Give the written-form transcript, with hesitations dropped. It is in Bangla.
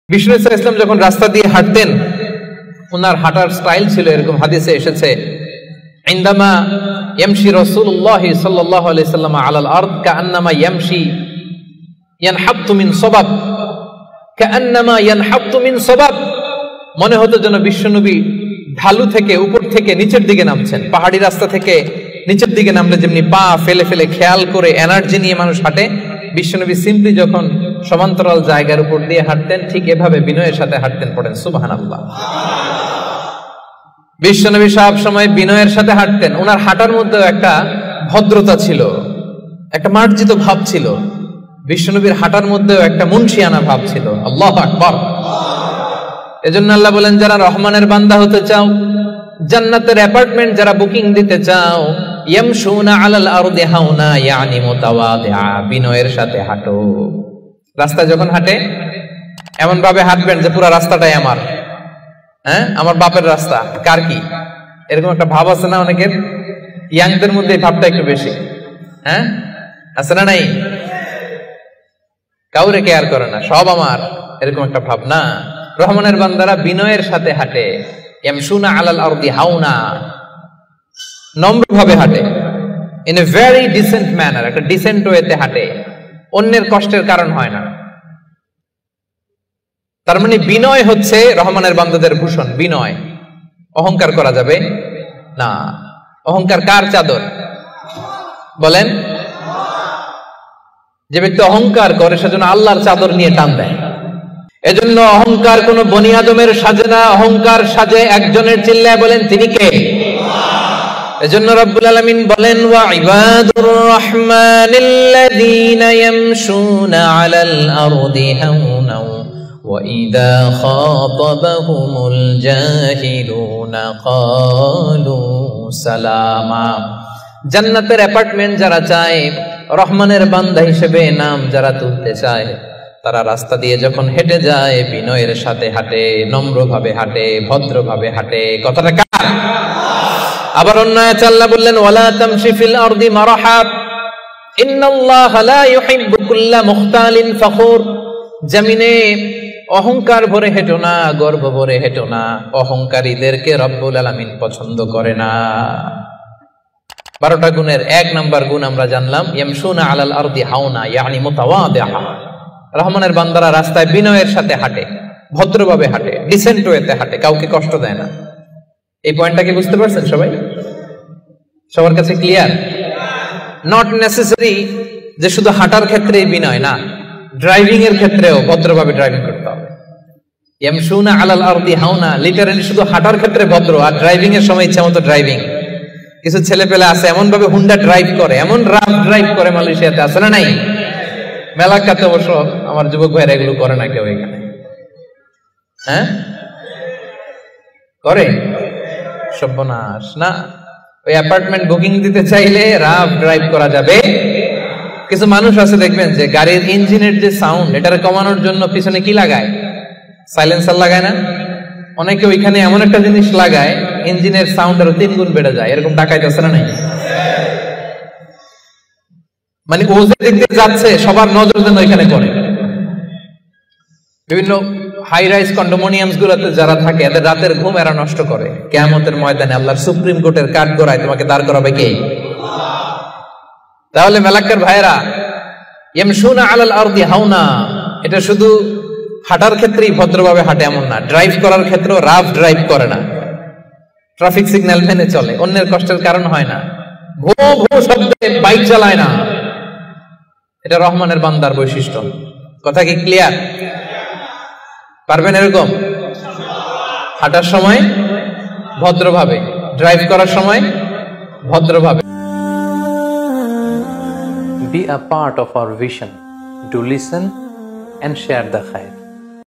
বিষ্ণু ইসলাম যখন রাস্তা দিয়ে হাঁটতেন, ওনার হাঁটার স্টাইল ছিল এরকম, হাদিসে এসেছে, ইনদামা ইয়ামশি রাসূলুল্লাহ সাল্লাল্লাহু আলাইহি সাল্লাম আলাল আরদ কাআন্নামা ইয়ামশি ইয়ানহাতু মিন সাবাব, কাআন্নামা ইয়ানহাতু মিন সাবাব। মনে হতো যেন বিশ্বনবী ঢালু থেকে, উপর থেকে নিচের দিকে নামছেন। পাহাড়ি রাস্তা থেকে নিচের দিকে নামলে যেমনি পা ফেলে ফেলে খেয়াল করে এনার্জি নিয়ে মানুষ হাঁটে, বিশ্বনবী সিম্পলি যখন সমান্তরাল জায়গার উপর দিয়ে হাঁটতেন, ঠিক এভাবে বিনয়ের সাথে হাঁটতেন। পড়েন সুবহানাল্লাহ। বিশ্বনবী সব সময় বিনয়ের সাথে হাঁটতেন। ওনার হাঁটার মধ্যে একটা ভদ্রতা ছিল, একটা মার্জিত ভাব ছিল। বিশ্বনবীর হাঁটার মধ্যেও একটা মুনশিয়ানা ভাব ছিল। আল্লাহু আকবার। এজন্য আল্লাহ বলেন, যারা রহমানের বান্দা হতে চাও, জান্নাতের অ্যাপার্টমেন্ট যারা বুকিং দিতে চাও, ইয়ামশুনা আলাল আরদি হাওনা ইয়ানি মুতাওয়াদিআ, বিনয়ের সাথে হাঁটো। রাস্তা যখন হাঁটে এমন ভাবে হাঁটবেন যে পুরো রাস্তাটাই আমার, হ্যাঁ, আমার বাপের রাস্তা, কার কি, এরকম একটা ভাব আছে না অনেকের? ইয়াংদের মধ্যে এই ভাবটা একটু বেশি, হ্যাঁ, আছে না? নাই, কাউরে কেয়ার করে না, সব আমার, এরকম একটা ভাব না। রহমানের বান্দারা বিনয়ের সাথে হাঁটে। ইয়ামশুনা আলাল আরদি হাওনা, নম্রভাবে হাঁটে, in a very dissent manner, একটা ডিসেন্ট ওয়েতে হাঁটে, অন্যের কষ্টের কারণ হয় না। তার মানে বিনয় হচ্ছে রহমানের বান্দাদের ভূষণ। বিনয়, অহংকার করা যাবে না। অহংকার কার চাদর বলেন? যে ব্যক্তি অহংকার করে সেজন্য আল্লাহর চাদর নিয়ে টান দেয়। এজন্য অহংকার কোন বনি আদমের সাজে না, অহংকার সাজে একজনের। চিল্লায় বলেন তিনি কে? এজন্য রব্বুল আলামিন বলেন, ওয়া ইবাদুর রহমানিল্লাযীনা ইয়ামশুনা আলাল আরদি হাওনা ওয়া ইযা খাতাবাহুমুল জাহিলুনা ক্বালু সালামা। জান্নাতের অ্যাপার্টমেন্ট যারা চায়, রহমানের বান্দা হিসেবে নাম যারা তুলতে চায়, তারা রাস্তা দিয়ে যখন হেঁটে যায় বিনয়ের সাথে হাঁটে, নম্রভাবে হাঁটে, ভদ্রভাবে হাঁটে। কথাটা কার? আবার অন্য আয়াতে আল্লাহ বললেন, ওয়ালা তামশি ফিল আরদি মারহা ইন্নাল্লাহা লা ইউহিব্বু কুল্লা মুখতালিন ফখুর। জমিনে অহংকার ভরে হেঁটো না, গর্ব ভরে হেঁটো না, অহংকারীদেরকে রব্বুল আলামিন পছন্দ করে না। 12টা গুণের 1 নাম্বার গুণ আমরা জানলাম, ইয়ামশুনা আলাল আরদি হাওনা ইয়ানি মুতাওয়াদিআ। রহমানের বান্দারা রাস্তায় বিনয়ের সাথে হাঁটে, ভদ্রভাবে হাঁটে, ডিসেন্ট ওয়েতে হাঁটে, কাউকে কষ্ট দেয় না। এই পয়েন্টটাকে বুঝতে পারছেন সবাই? সবার কাছে ক্লিয়ার? নট নেসেসারি যে শুধু হাঁটার ক্ষেত্রেই বিনয়, না, ড্রাইভিং এর ক্ষেত্রেও ভদ্রভাবে ড্রাইভিং করতে হবে। ইয়ামশুনা আলাল আরদি হাওনা লিটারালি শুধু হাঁটার ক্ষেত্রে ভদ্র, আর ড্রাইভিং এর সময় ইচ্ছা মতো ড্রাইভিং। কিছু ছেলে পেলে আছে এমন ভাবে হুন্ডা ড্রাইভ করে, এমন রাফ ড্রাইভ করে, মালয়েশিয়াতে আছে না নাই? মেলাকাতে অবশ্য আমার যুবক ভাইরা এগুলো করে না কেউ এখানে, হ্যাঁ করে? সর্বনাশ না। ওই অ্যাপার্টমেন্ট বুকিং দিতে চাইলে রাফ ড্রাইভ করা যাবে। কিছু মানুষ আছে দেখবেন যে গাড়ির ইঞ্জিনের যে সাউন্ড, এটারে কমানোর জন্য পিছনে কি লাগায়? সাইলেন্সার লাগায় না? অনেকে ওইখানে এমন একটা জিনিস লাগায়, ইঞ্জিনের সাউন্ড আরো 3 গুণ বেড়ে যায়। এরকম ডাকাইত আছে না নাই? মানে ও যে দেখতে যাচ্ছে সবার নজর যেন ওইখানে পড়ে। বিভিন্ন হাই রাইজ কন্ডোমিনিয়ামস গুলোতে যারা থাকে, এদের রাতের ঘুম এরা নষ্ট করে। কিয়ামতের ময়দানে আল্লাহর সুপ্রিম কোর্টের কাঠগড়ায় তোমাকে দাঁড় করাবে কে? তাহলে মেলাক্কার ভাইরা, ইয়ামশুনা আলাল আরদি হাওনা, এটা শুধু হাঁটার ক্ষেত্রেই ভদ্রভাবে হাঁটে এমন না, ড্রাইভ করার ক্ষেত্রেও রাফ ড্রাইভ করে না, ট্রাফিক সিগন্যাল মেনে চলে, অন্যের কষ্টের কারণ হয় না, ভো ভো শব্দে বাইক চালায় না। এটা রহমানের বান্দার বৈশিষ্ট্য। কথা কি ক্লিয়ার? পারবেন এরকম হাঁটার সময় ভদ্রভাবে, ড্রাইভ করার সময় ভদ্রভাবে? Be a part of our vision. Do listen and share the khair.